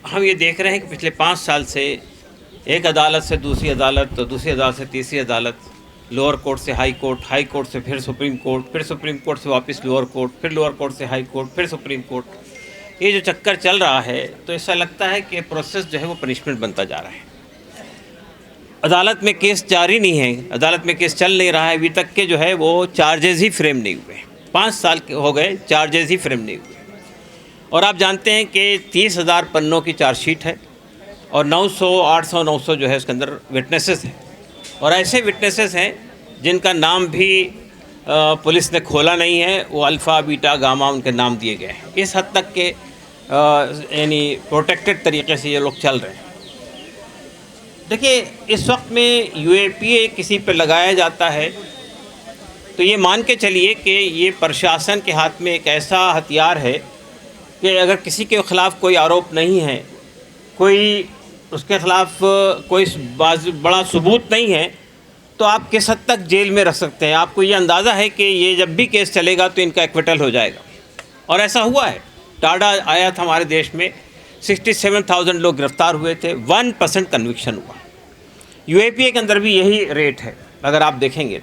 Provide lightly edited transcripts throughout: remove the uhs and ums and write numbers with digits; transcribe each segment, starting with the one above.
हम ये देख रहे हैं कि पिछले 5 साल से एक अदालत से दूसरी अदालत, तो दूसरी अदालत से तीसरी अदालत, लोअर कोर्ट से हाई कोर्ट से फिर सुप्रीम कोर्ट से वापस लोअर कोर्ट, फिर लोअर कोर्ट से हाई कोर्ट, फिर सुप्रीम कोर्ट, ये जो चक्कर चल रहा है तो ऐसा लगता है कि प्रोसेस जो है वो पनिशमेंट बनता जा रहा है। अदालत में केस जारी नहीं है, अदालत में केस चल नहीं रहा है, अभी तक के जो है वो चार्जेस ही फ्रेम नहीं हुए। 5 साल हो गए, चार्जेस ही फ्रेम नहीं हुए। और आप जानते हैं कि 30,000 पन्नों की चार्जशीट है और 900, 800, 900 जो है उसके अंदर विटनेसेस हैं, और ऐसे विटनेसेस हैं जिनका नाम भी पुलिस ने खोला नहीं है, वो अल्फ़ा बीटा गामा उनके नाम दिए गए हैं। इस हद तक के यानी प्रोटेक्टेड तरीके से ये लोग चल रहे हैं। देखिए, इस वक्त में UAPA किसी पर लगाया जाता है तो ये मान के चलिए कि ये प्रशासन के हाथ में एक ऐसा हथियार है कि अगर किसी के ख़िलाफ़ कोई आरोप नहीं है, कोई उसके ख़िलाफ़ कोई बड़ा सबूत नहीं है, तो आप किस हद तक जेल में रख सकते हैं। आपको ये अंदाज़ा है कि ये जब भी केस चलेगा तो इनका एक्विटल हो जाएगा, और ऐसा हुआ है। टाडा आया था हमारे देश में, 67,000 लोग गिरफ़्तार हुए थे, 1% कन्विक्शन हुआ। UAPA के अंदर भी यही रेट है अगर आप देखेंगे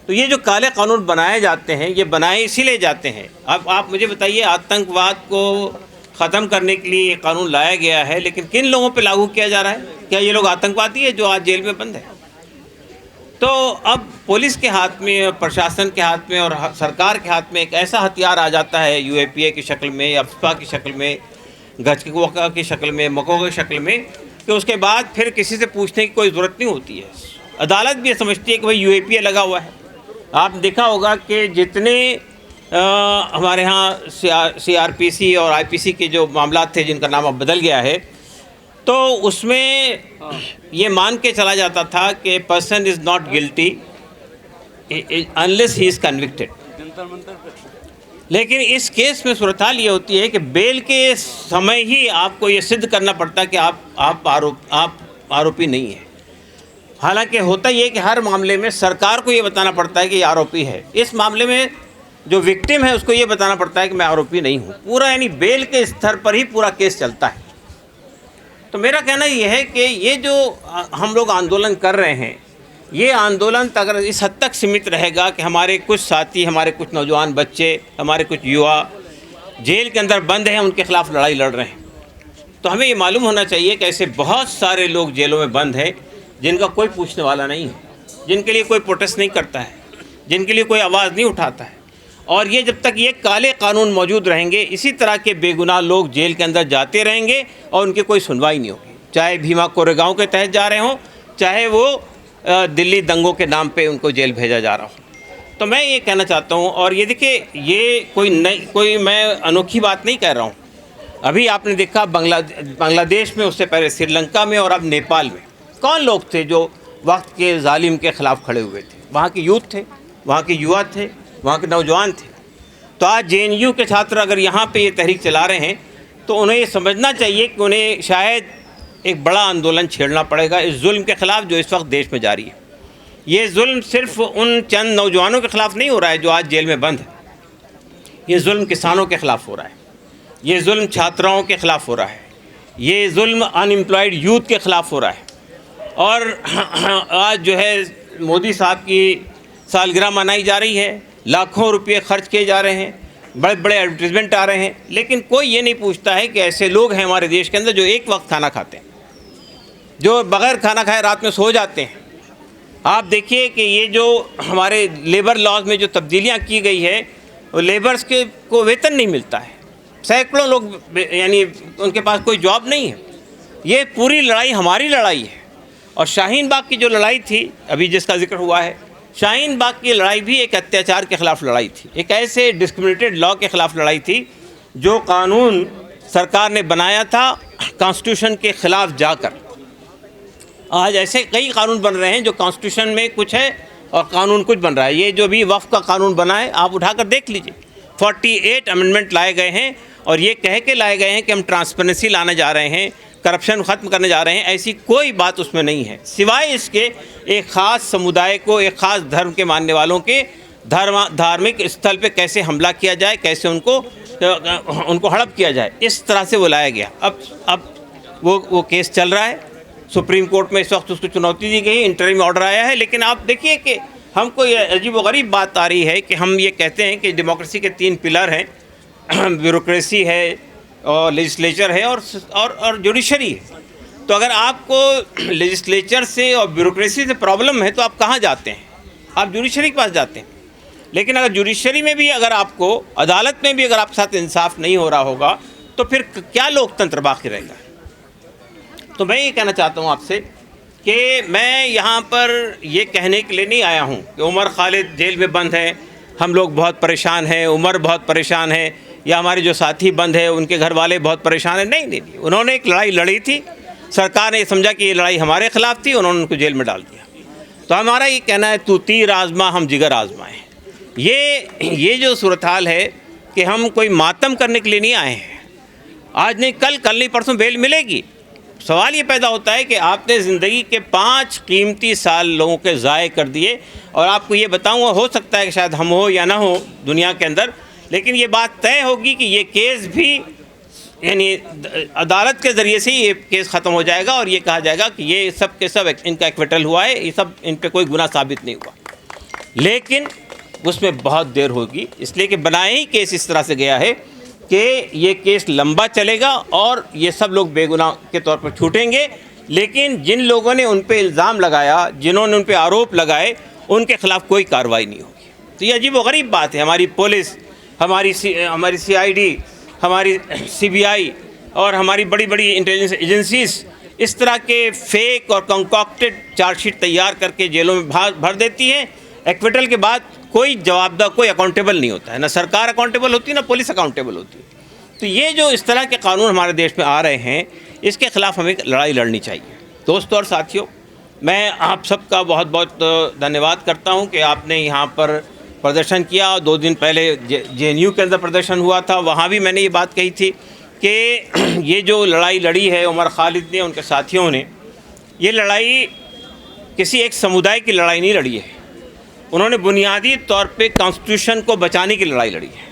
तो ये जो काले कानून बनाए जाते हैं, ये बनाए इसीलिए जाते हैं। अब आप मुझे बताइए, आतंकवाद को ख़त्म करने के लिए ये कानून लाया गया है, लेकिन किन लोगों पे लागू किया जा रहा है? क्या ये लोग आतंकवादी है जो आज जेल में बंद है? तो अब पुलिस के हाथ में, प्रशासन के हाथ में और सरकार के हाथ में एक ऐसा हथियार आ जाता है UAPA की शक्ल में, अफ्स्पा की शक्ल में, गजकवका की शक्ल में, मको की शक्ल में, कि उसके बाद फिर किसी से पूछने की कोई ज़रूरत नहीं होती है। अदालत भी समझती है कि भाई UAPA लगा हुआ है। आप देखा होगा कि जितने हमारे यहाँ CRPC और IPC के जो मामला थे जिनका नाम अब बदल गया है, तो उसमें ये मान के चला जाता था कि person is not guilty unless he is convicted. लेकिन इस केस में सूरत हाल ये होती है कि बेल के समय ही आपको ये सिद्ध करना पड़ता है कि आप आरोपी नहीं हैं। हालांकि होता ये कि हर मामले में सरकार को ये बताना पड़ता है कि ये आरोपी है। इस मामले में जो विक्टिम है उसको ये बताना पड़ता है कि मैं आरोपी नहीं हूँ। पूरा यानी बेल के स्तर पर ही पूरा केस चलता है। तो मेरा कहना ये है कि ये जो हम लोग आंदोलन कर रहे हैं, ये आंदोलन अगर इस हद तक सीमित रहेगा कि हमारे कुछ साथी, हमारे कुछ नौजवान बच्चे, हमारे कुछ युवा जेल के अंदर बंद हैं, उनके ख़िलाफ़ लड़ाई लड़ रहे हैं, तो हमें ये मालूम होना चाहिए कि ऐसे बहुत सारे लोग जेलों में बंद हैं जिनका कोई पूछने वाला नहीं है, जिनके लिए कोई प्रोटेस्ट नहीं करता है, जिनके लिए कोई आवाज़ नहीं उठाता है। और ये जब तक ये काले कानून मौजूद रहेंगे, इसी तरह के बेगुनाह लोग जेल के अंदर जाते रहेंगे और उनकी कोई सुनवाई नहीं होगी, चाहे भीमा कोरेगांव के तहत जा रहे हों, चाहे वो दिल्ली दंगों के नाम पे उनको जेल भेजा जा रहा हो। तो मैं ये कहना चाहता हूँ, और ये देखिए, ये कोई मैं अनोखी बात नहीं कह रहा हूँ। अभी आपने देखा बांग्लादेश में, उससे पहले श्रीलंका में और अब नेपाल में कौन लोग थे जो वक्त के जालिम के ख़िलाफ़ खड़े हुए थे? वहाँ के यूथ थे, वहाँ के युवा थे, वहाँ के नौजवान थे। तो आज JNU के छात्र अगर यहाँ पे ये तहरीक चला रहे हैं तो उन्हें ये समझना चाहिए कि उन्हें शायद एक बड़ा आंदोलन छेड़ना पड़ेगा इस जुल्म के ख़िलाफ़ जो इस वक्त देश में जारी है। ये जुल्म सिर्फ उन चंद नौजवानों के ख़िलाफ़ नहीं हो रहा है जो आज जेल में बंद है, ये जुल्म किसानों के ख़िलाफ़ हो रहा है, ये जुल्म छात्राओं के ख़िलाफ़ हो रहा है, ये जुल्म अनएम्प्लॉयड यूथ के ख़िलाफ़ हो रहा है। और आज जो है मोदी साहब की सालगिरह मनाई जा रही है, लाखों रुपये खर्च किए जा रहे हैं, बड़े बड़े एडवर्टीजमेंट आ रहे हैं, लेकिन कोई ये नहीं पूछता है कि ऐसे लोग हैं हमारे देश के अंदर जो एक वक्त खाना खाते हैं, जो बग़ैर खाना खाए रात में सो जाते हैं। आप देखिए कि ये जो हमारे लेबर लॉज में जो तब्दीलियाँ की गई है, वो लेबर्स को वेतन नहीं मिलता है, सैकड़ों लोग यानी उनके पास कोई जॉब नहीं है। ये पूरी लड़ाई हमारी लड़ाई है। और शाहीन बाग की जो लड़ाई थी, अभी जिसका जिक्र हुआ है, शाहीन बाग की लड़ाई भी एक अत्याचार के ख़िलाफ़ लड़ाई थी, एक ऐसे डिस्क्रिमिनेटेड लॉ के ख़िलाफ़ लड़ाई थी जो कानून सरकार ने बनाया था कॉन्स्टिट्यूशन के ख़िलाफ़ जाकर। आज ऐसे कई कानून बन रहे हैं जो कॉन्स्टिट्यूशन में कुछ है और कानून कुछ बन रहा है। ये जो भी वक्फ का कानून बना है, आप उठाकर देख लीजिए, 48 अमेंडमेंट लाए गए हैं और ये कह के लाए गए हैं कि हम ट्रांसपेरेंसी लाने जा रहे हैं, करप्शन ख़त्म करने जा रहे हैं। ऐसी कोई बात उसमें नहीं है, सिवाय इसके एक ख़ास समुदाय को, एक ख़ास धर्म के मानने वालों के धार्मिक स्थल पे कैसे हमला किया जाए, कैसे उनको हड़प किया जाए, इस तरह से वो लाया गया। अब वो केस चल रहा है, सुप्रीम कोर्ट में इस वक्त उसको चुनौती दी गई, इंटरिम ऑर्डर आया है। लेकिन आप देखिए कि हमको ये अजीबोगरीब बात आ रही है कि हम ये कहते हैं कि डेमोक्रेसी के 3 पिलर हैं, ब्यूरोक्रेसी है और लेजिस्लेचर है और जुडिशरी है। तो अगर आपको लेजिस्लेचर से और ब्यूरोक्रेसी से प्रॉब्लम है तो आप कहाँ जाते हैं? आप जुडिशरी के पास जाते हैं। लेकिन अगर जुडिशरी में भी अगर आपको, अदालत में भी अगर आपके साथ इंसाफ नहीं हो रहा होगा तो फिर क्या लोकतंत्र बाकी रहेगा? तो मैं ये कहना चाहता हूँ आपसे कि मैं यहाँ पर ये कहने के लिए नहीं आया हूँ कि उमर खालिद जेल में बंद है, हम लोग बहुत परेशान हैं, उमर बहुत परेशान है, या हमारे जो साथी बंद है उनके घर वाले बहुत परेशान हैं। नहीं, उन्होंने एक लड़ाई लड़ी थी, सरकार ने समझा कि ये लड़ाई हमारे ख़िलाफ़ थी, उन्होंने उनको जेल में डाल दिया। तो हमारा ये कहना है, तू तीर आज़मा हम जिगर आज़माएँ। ये जो सूरत हाल है कि हम कोई मातम करने के लिए नहीं आए हैं। आज नहीं कल नहीं परसों बेल मिलेगी। सवाल ये पैदा होता है कि आपने ज़िंदगी के 5 कीमती साल लोगों के ज़ाय कर दिए। और आपको ये बताऊँगा, हो सकता है कि शायद हम हो या ना हो दुनिया के अंदर, लेकिन ये बात तय होगी कि ये केस भी यानी अदालत के ज़रिए से ये केस ख़त्म हो जाएगा और ये कहा जाएगा कि ये सब के सब इनका एक्विटल हुआ है, ये सब इन पे कोई गुनाह साबित नहीं हुआ। लेकिन उसमें बहुत देर होगी, इसलिए कि बनाए ही केस इस तरह से गया है कि ये केस लंबा चलेगा और ये सब लोग बेगुनाह के तौर पर छूटेंगे। लेकिन जिन लोगों ने उन पे इल्ज़ाम लगाया, जिन्होंने उन पे आरोप लगाए, उनके ख़िलाफ़ कोई कार्रवाई नहीं होगी। तो ये अजीबोगरीब बात है। हमारी पुलिस, हमारी CID, हमारी CBI और हमारी बड़ी बड़ी इंटेलिजेंस एजेंसीज इस तरह के फेक और कंकॉक्टेड चार्जशीट तैयार करके जेलों में भर देती हैं। एक्विटल के बाद कोई जवाबदार, कोई अकाउंटेबल नहीं होता है, ना सरकार अकाउंटेबल होती है, ना पुलिस अकाउंटेबल होती है। तो ये जो इस तरह के कानून हमारे देश में आ रहे हैं, इसके ख़िलाफ़ हमें लड़ाई लड़नी चाहिए। दोस्तों और साथियों, मैं आप सबका बहुत बहुत धन्यवाद करता हूँ कि आपने यहाँ पर प्रदर्शन किया। 2 दिन पहले JNU के अंदर प्रदर्शन हुआ था, वहाँ भी मैंने ये बात कही थी कि ये जो लड़ाई लड़ी है उमर खालिद ने, उनके साथियों ने, ये लड़ाई किसी एक समुदाय की लड़ाई नहीं लड़ी है। उन्होंने बुनियादी तौर पे कॉन्स्टिट्यूशन को बचाने की लड़ाई लड़ी है।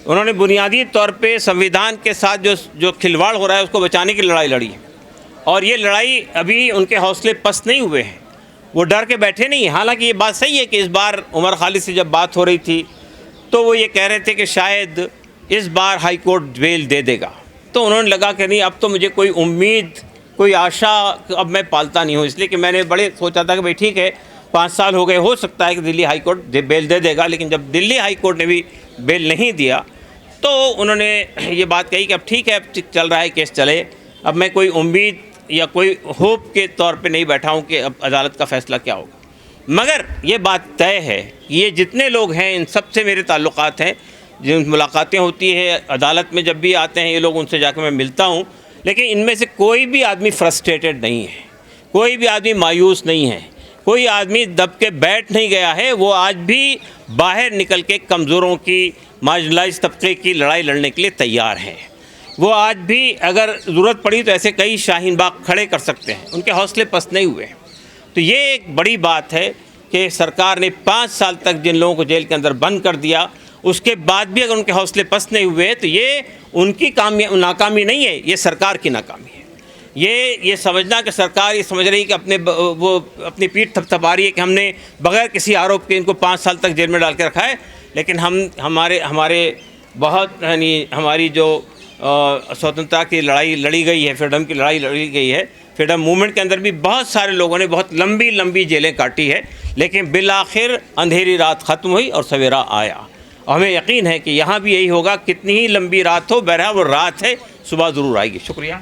उन्होंने बुनियादी तौर पे संविधान के साथ जो खिलवाड़ हो रहा है उसको बचाने की लड़ाई लड़ी है। और ये लड़ाई अभी उनके हौसले पस्त नहीं हुए हैं, वो डर के बैठे नहीं हैं। हालांकि ये बात सही है कि इस बार उमर खालिद से जब बात हो रही थी तो वो ये कह रहे थे कि शायद इस बार हाई कोर्ट बेल दे देगा। तो उन्होंने लगा कि नहीं, अब तो मुझे कोई उम्मीद, कोई आशा अब मैं पालता नहीं हूँ। इसलिए कि मैंने बड़े सोचा था कि भाई ठीक है, 5 साल हो गए, हो सकता है कि दिल्ली हाई कोर्ट बेल दे देगा। लेकिन जब दिल्ली हाई कोर्ट ने भी बेल नहीं दिया तो उन्होंने ये बात कही कि अब ठीक है, अब चल रहा है केस चले, अब मैं कोई उम्मीद या कोई होप के तौर पे नहीं बैठा हूँ कि अब अदालत का फ़ैसला क्या होगा। मगर ये बात तय है कि ये जितने लोग हैं, इन सब से मेरे ताल्लुक़ात हैं, जिन मुलाकातें होती है अदालत में, जब भी आते हैं ये लोग, उनसे जाकर मैं मिलता हूँ। लेकिन इनमें से कोई भी आदमी फ्रस्ट्रेटेड नहीं है, कोई भी आदमी मायूस नहीं है, कोई आदमी दब के बैठ नहीं गया है। वो आज भी बाहर निकल के कमज़ोरों की, मार्जिनलाइज तबके की लड़ाई लड़ने के लिए तैयार हैं। वो आज भी अगर ज़रूरत पड़ी तो ऐसे कई शाहीन बाग खड़े कर सकते हैं, उनके हौसले पस्त नहीं हुए। तो ये एक बड़ी बात है कि सरकार ने 5 साल तक जिन लोगों को जेल के अंदर बंद कर दिया, उसके बाद भी अगर उनके हौसले पस्त नहीं हुए तो ये उनकी नाकामी नहीं है, ये सरकार की नाकामी है। ये समझना कि सरकार ये समझ रही कि अपनी पीठ थपथपा रही है कि हमने बगैर किसी आरोप के इनको 5 साल तक जेल में डाल के रखा है। लेकिन हमारे बहुत यानी हमारी जो स्वतंत्रता की लड़ाई लड़ी गई है, फ्रीडम की लड़ाई लड़ी गई है, फ्रीडम मूवमेंट के अंदर भी बहुत सारे लोगों ने बहुत लंबी लंबी जेलें काटी है। लेकिन बिलाखिर अंधेरी रात ख़त्म हुई और सवेरा आया। और हमें यकीन है कि यहाँ भी यही होगा, कितनी ही लंबी रात हो, बहरहाल वो रात है, सुबह ज़रूर आएगी। शुक्रिया।